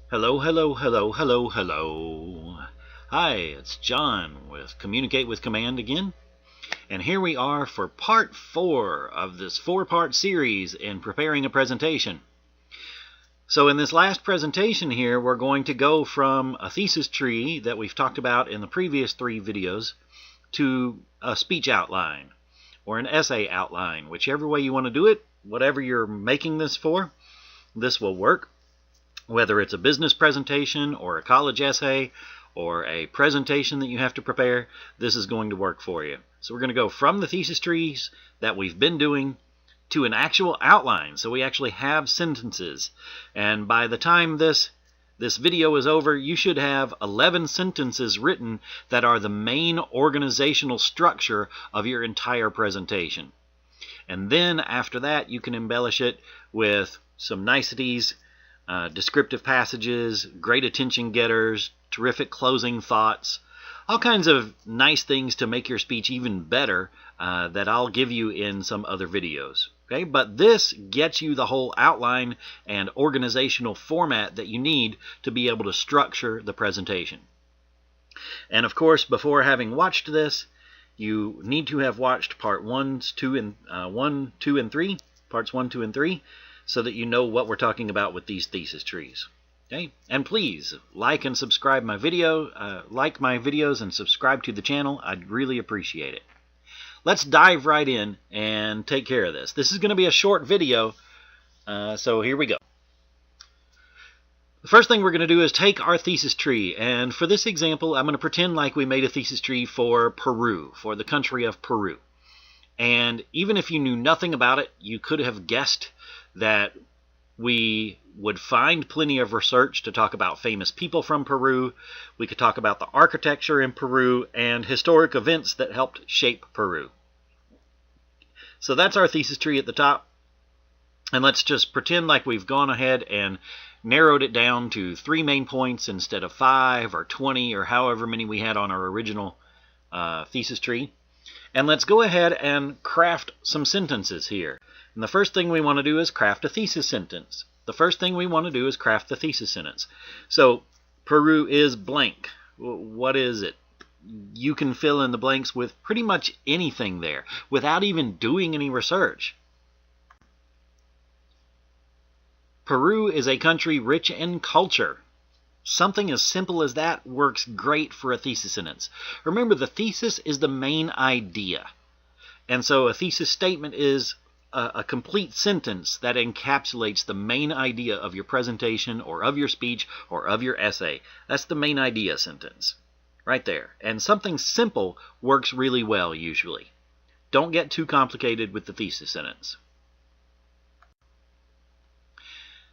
Hello, hello, hello, hello, hello. Hi, it's John with Communicate with Command again. And here we are for part 4 of this 4-part series in preparing a presentation. So in this last presentation here, we're going to go from a thesis tree that we've talked about in the previous 3 videos to a speech outline or an essay outline, whichever way you want to do it, whatever you're making this for, this will work. Whether it's a business presentation or a college essay or a presentation that you have to prepare, this is going to work for you. So we're going to go from the thesis trees that we've been doing to an actual outline. So we actually have sentences. And by the time this video is over, you should have 11 sentences written that are the main organizational structure of your entire presentation. And then after that, you can embellish it with some niceties, descriptive passages, great attention getters, terrific closing thoughts, all kinds of nice things to make your speech even better that I'll give you in some other videos. Okay, but this gets you the whole outline and organizational format that you need to be able to structure the presentation. And of course, before having watched this, you need to have watched parts 1, 2, and 3, so that you know what we're talking about with these thesis trees. Okay, and please like and subscribe my video, like my videos and subscribe to the channel. I'd really appreciate it. Let's dive right in and take care of this. This is going to be a short video, so here we go. The first thing we're going to do is take our thesis tree, and for this example, I'm going to pretend like we made a thesis tree for Peru, for the country of Peru. And even if you knew nothing about it, you could have guessed that we would find plenty of research to talk about famous people from Peru. We could talk about the architecture in Peru and historic events that helped shape Peru. So that's our thesis tree at the top. And let's just pretend like we've gone ahead and narrowed it down to 3 main points instead of 5 or 20 or however many we had on our original thesis tree. And let's go ahead and craft some sentences here. And the first thing we want to do is craft a thesis sentence. So, Peru is blank. What is it? You can fill in the blanks with pretty much anything there without even doing any research. Peru is a country rich in culture. Something as simple as that works great for a thesis sentence. Remember, the thesis is the main idea. And so a thesis statement is a complete sentence that encapsulates the main idea of your presentation or of your speech or of your essay. That's the main idea sentence right there. And something simple works really well usually. Don't get too complicated with the thesis sentence.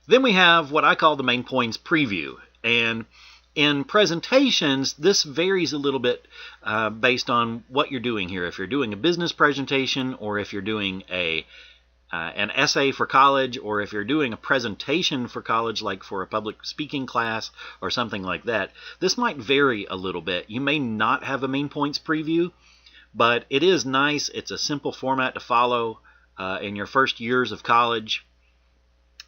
Then we have what I call the main points preview. And in presentations, this varies a little bit based on what you're doing here. If you're doing a business presentation, or if you're doing an essay for college, or if you're doing a presentation for college, like for a public speaking class or something like that, this might vary a little bit. You may not have a main points preview, but it is nice. It's a simple format to follow in your first years of college,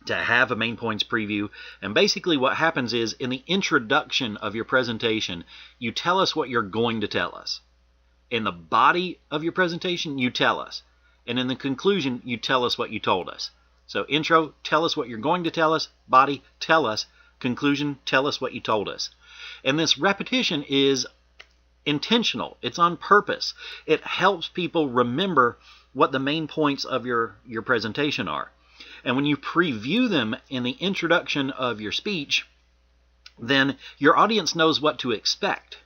to have a main points preview. And basically what happens is, in the introduction of your presentation, you tell us what you're going to tell us. In the body of your presentation, you tell us. And in the conclusion, you tell us what you told us. So intro, tell us what you're going to tell us. Body, tell us. Conclusion, tell us what you told us. And this repetition is intentional. It's on purpose. It helps people remember what the main points of your presentation are. And when you preview them in the introduction of your speech, then your audience knows what to expect.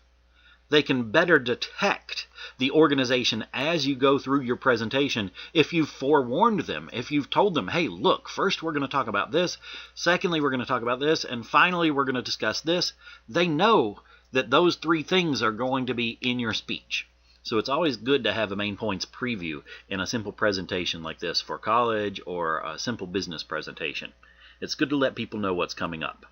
They can better detect the organization as you go through your presentation if you've forewarned them, if you've told them, hey, look, first we're going to talk about this, secondly we're going to talk about this, and finally we're going to discuss this. They know that those 3 things are going to be in your speech. So it's always good to have a main points preview in a simple presentation like this for college or a simple business presentation. It's good to let people know what's coming up.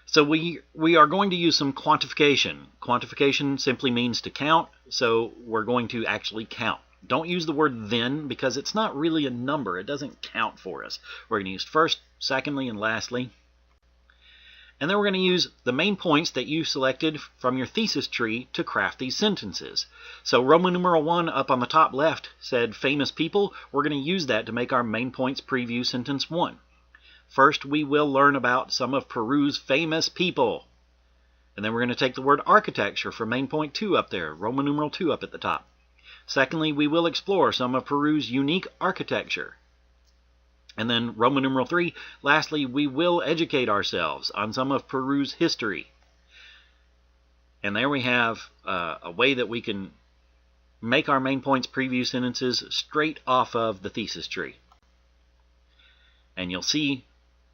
So we are going to use some quantification. Quantification simply means to count, so we're going to actually count. Don't use the word then because it's not really a number. It doesn't count for us. We're going to use first, secondly, and lastly. And then we're going to use the main points that you selected from your thesis tree to craft these sentences. So Roman numeral 1 up on the top left said famous people. We're going to use that to make our main points preview sentence 1. First, we will learn about some of Peru's famous people. And then we're going to take the word architecture for main point 2 up there, Roman numeral 2 up at the top. Secondly, we will explore some of Peru's unique architecture. And then Roman numeral 3, lastly, we will educate ourselves on some of Peru's history. And there we have a way that we can make our main points preview sentences straight off of the thesis tree. And you'll see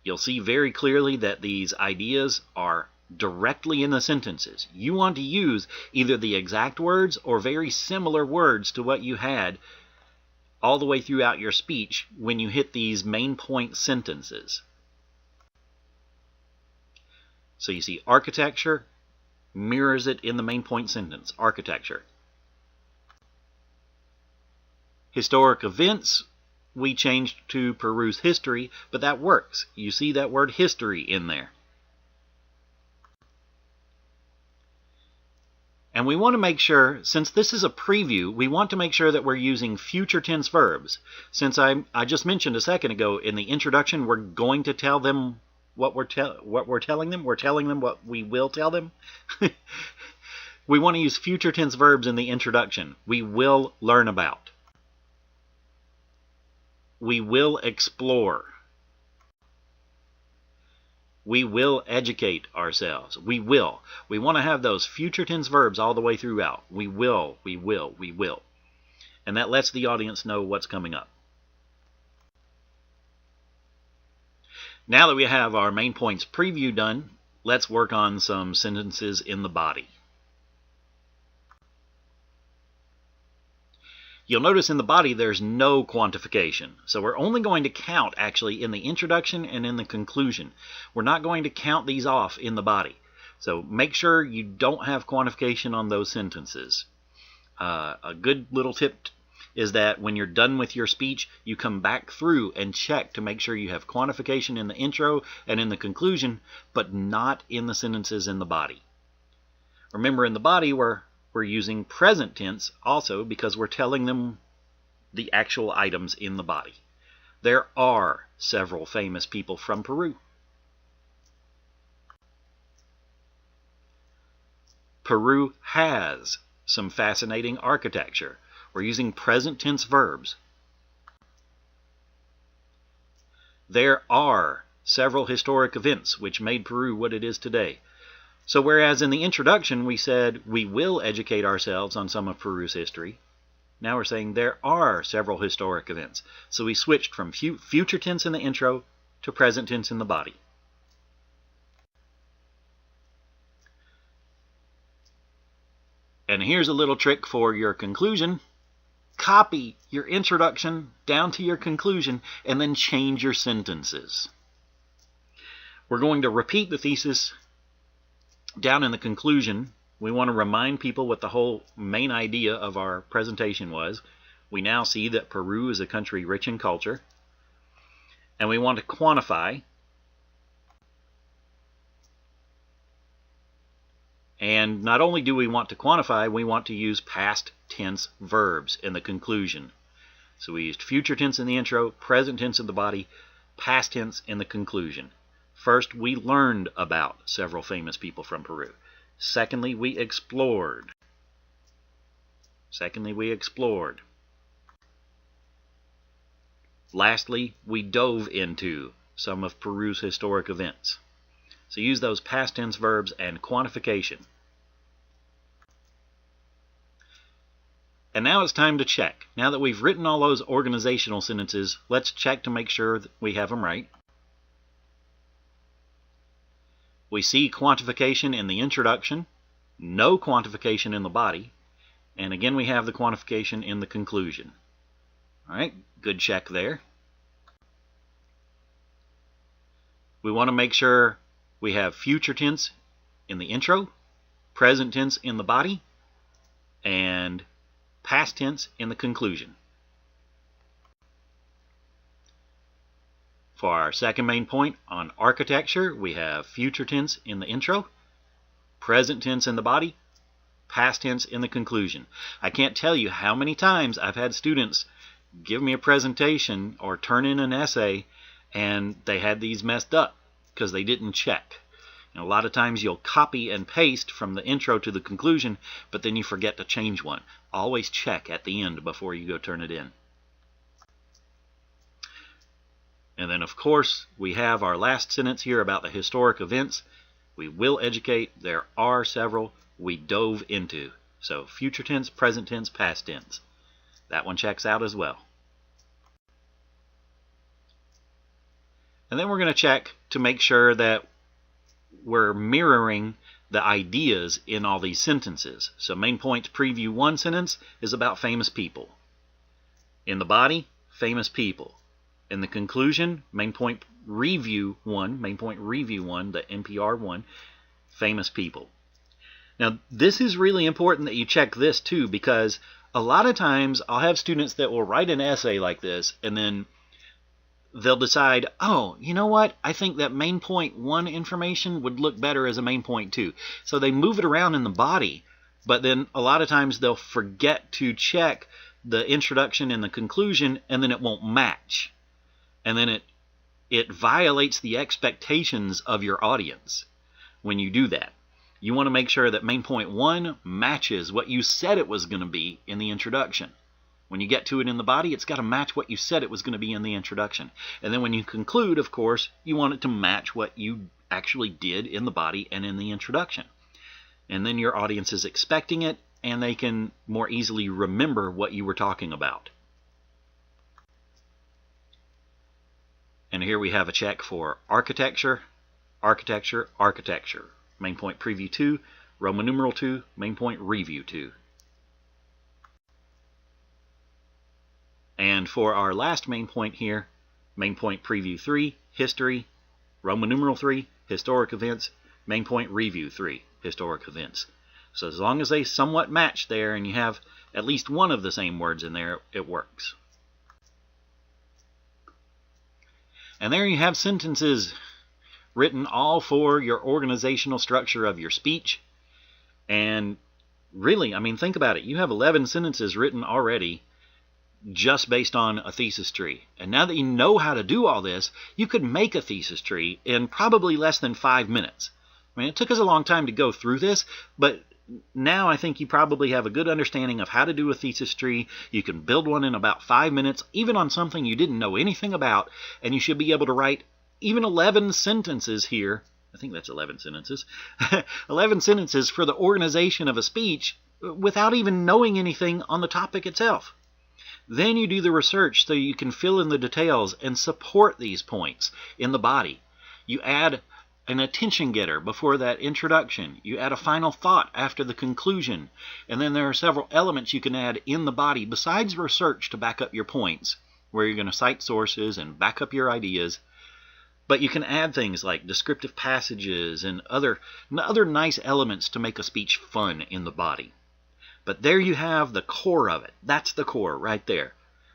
very clearly that these ideas are directly in the sentences. You want to use either the exact words or very similar words to what you had all the way throughout your speech when you hit these main point sentences. So you see architecture mirrors it in the main point sentence, architecture. Historic events, we changed to Peru's history, but that works. You see that word history in there. And we want to make sure, since this is a preview, we want to make sure that we're using future tense verbs. Since I just mentioned a second ago in the introduction, we're going to tell them what we're telling them. We're telling them what we will tell them. We want to use future tense verbs in the introduction. We will learn about. We will explore. We will educate ourselves. We will. We want to have those future tense verbs all the way throughout. We will, we will, we will. And that lets the audience know what's coming up. Now that we have our main points preview done, let's work on some sentences in the body. You'll notice in the body there's no quantification. So we're only going to count actually in the introduction and in the conclusion. We're not going to count these off in the body. So make sure you don't have quantification on those sentences. A good little tip is that when you're done with your speech, you come back through and check to make sure you have quantification in the intro and in the conclusion, but not in the sentences in the body. Remember, in the body we're using present tense also because we're telling them the actual items in the body. There are several famous people from Peru. Peru has some fascinating architecture. We're using present tense verbs. There are several historic events which made Peru what it is today. So whereas in the introduction we said we will educate ourselves on some of Peru's history, now we're saying there are several historic events. So we switched from future tense in the intro to present tense in the body. And here's a little trick for your conclusion. Copy your introduction down to your conclusion and then change your sentences. We're going to repeat the thesis down in the conclusion. We want to remind people what the whole main idea of our presentation was. We now see that Peru is a country rich in culture. And we want to quantify. And not only do we want to quantify, we want to use past tense verbs in the conclusion. So we used future tense in the intro, present tense in the body, past tense in the conclusion. First, we learned about several famous people from Peru. Secondly, we explored. Lastly, we dove into some of Peru's historic events. So use those past tense verbs and quantification. And now it's time to check. Now that we've written all those organizational sentences, let's check to make sure that we have them right. We see quantification in the introduction, no quantification in the body, and again we have the quantification in the conclusion. All right, good check there. We want to make sure we have future tense in the intro, present tense in the body, and past tense in the conclusion. For our second main point on architecture, we have future tense in the intro, present tense in the body, past tense in the conclusion. I can't tell you how many times I've had students give me a presentation or turn in an essay and they had these messed up because they didn't check. And a lot of times you'll copy and paste from the intro to the conclusion, but then you forget to change one. Always check at the end before you go turn it in. And then, of course, we have our last sentence here about the historic events. We will educate. There are several we dove into. So future tense, present tense, past tense. That one checks out as well. And then we're going to check to make sure that we're mirroring the ideas in all these sentences. So main point preview 1 sentence is about famous people. In the body, famous people. In the conclusion, main point review 1, the NPR 1, famous people. Now, this is really important that you check this too, because a lot of times I'll have students that will write an essay like this and then they'll decide, oh, you know what? I think that main point 1 information would look better as a main point 2. So they move it around in the body, but then a lot of times they'll forget to check the introduction and the conclusion, and then it won't match. And then it violates the expectations of your audience when you do that. You want to make sure that main point 1 matches what you said it was going to be in the introduction. When you get to it in the body, it's got to match what you said it was going to be in the introduction. And then when you conclude, of course, you want it to match what you actually did in the body and in the introduction. And then your audience is expecting it, and they can more easily remember what you were talking about. And here we have a check for architecture, architecture, architecture. Main point preview 2, Roman numeral 2, main point review 2. And for our last main point here, main point preview 3, history, Roman numeral 3, historic events, main point review 3, historic events. So as long as they somewhat match there and you have at least one of the same words in there, it works. And there you have sentences written all for your organizational structure of your speech. And really, I mean, think about it. You have 11 sentences written already just based on a thesis tree. And now that you know how to do all this, you could make a thesis tree in probably less than 5 minutes. I mean, it took us a long time to go through this, but now I think you probably have a good understanding of how to do a thesis tree. You can build one in about 5 minutes, even on something you didn't know anything about, and you should be able to write even 11 sentences here. I think that's 11 sentences. 11 sentences for the organization of a speech without even knowing anything on the topic itself. Then you do the research so you can fill in the details and support these points in the body. You add an attention getter before that introduction. You add a final thought after the conclusion. And then there are several elements you can add in the body besides research to back up your points, where you're going to cite sources and back up your ideas. But you can add things like descriptive passages and other nice elements to make a speech fun in the body. But there you have the core of it. That's the core right there.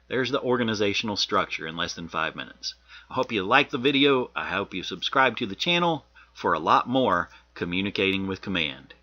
There's the organizational structure in less than 5 minutes. I hope you liked the video. I hope you subscribe to the channel for a lot more Communicating with Command.